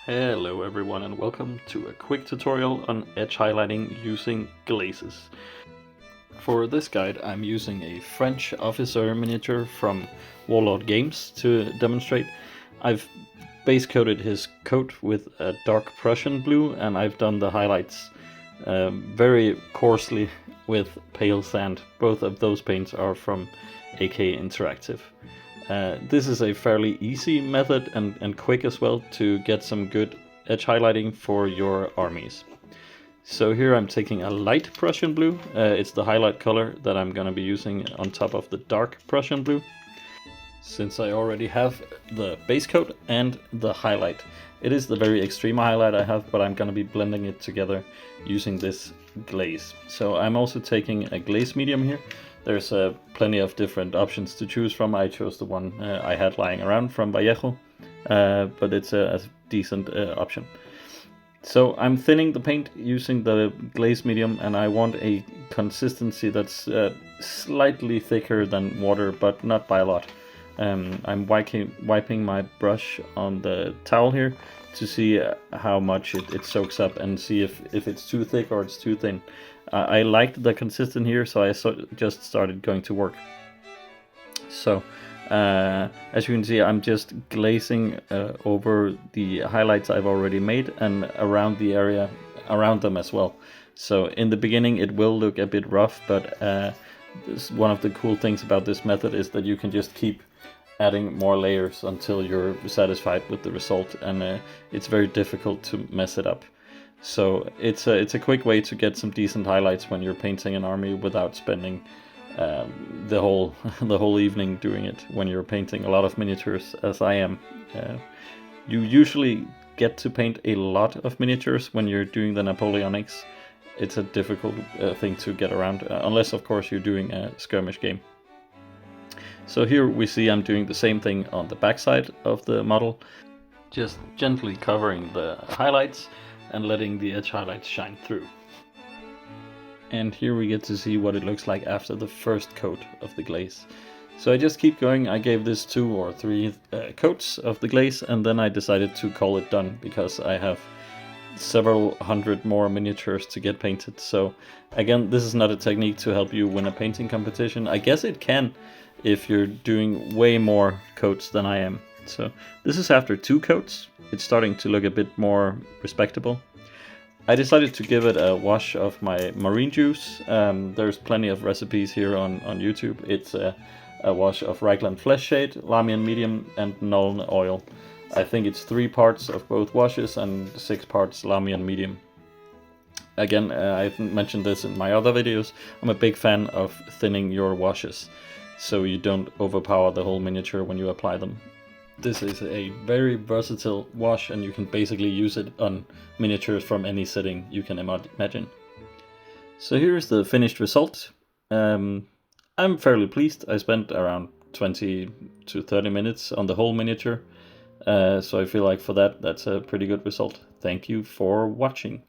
Hello everyone and welcome to a quick tutorial on edge highlighting using glazes. For this guide I'm using a French officer miniature from Warlord Games to demonstrate. I've base coated his coat with a dark Prussian blue and I've done the highlights very coarsely with pale sand. Both of those paints are from AK Interactive. This is a fairly easy method and quick as well to get some good edge highlighting for your armies. So here I'm taking a light Prussian blue. It's the highlight color that I'm going to be using on top of the dark Prussian blue. Since I already have the base coat and the highlight. It is the very extreme highlight I have, but I'm going to be blending it together using this glaze. So I'm also taking a glaze medium here. There's plenty of different options to choose from. I chose the one I had lying around from Vallejo, but it's a decent option. So I'm thinning the paint using the glaze medium, and I want a consistency that's slightly thicker than water, but not by a lot. I'm wiping my brush on the towel here to see how much it soaks up and see if it's too thick or it's too thin. I liked the consistency here, so I just started going to work. So as you can see, I'm just glazing over the highlights I've already made and around the area around them as well. So in the beginning it will look a bit rough, but one of the cool things about this method is that you can just keep adding more layers until you're satisfied with the result, and it's very difficult to mess it up. So it's a quick way to get some decent highlights when you're painting an army without spending the whole evening doing it. When you're painting a lot of miniatures, as I am, you usually get to paint a lot of miniatures when you're doing the Napoleonics. It's a difficult thing to get around, unless of course you're doing a skirmish game. So here we see I'm doing the same thing on the backside of the model, just gently covering the highlights and letting the edge highlights shine through. And here we get to see what it looks like after the first coat of the glaze. So I just keep going. I gave this 2 or 3 coats of the glaze, and then I decided to call it done because I have several hundred more miniatures to get painted. So again, this is not a technique to help you win a painting competition. I guess it can if you're doing way more coats than I am. So this is after 2 coats. It's starting to look a bit more respectable. I decided to give it a wash of my marine juice. There's plenty of recipes here on YouTube. It's a wash of Raglan Flesh Shade, Lamian Medium, and Nuln Oil. I think it's 3 parts of both washes and 6 parts Lamian Medium. Again, I've mentioned this in my other videos. I'm a big fan of thinning your washes, so you don't overpower the whole miniature when you apply them. This is a very versatile wash, and you can basically use it on miniatures from any setting you can imagine. So here's the finished result. I'm fairly pleased. I spent around 20 to 30 minutes on the whole miniature, so I feel like for that's a pretty good result. Thank you for watching.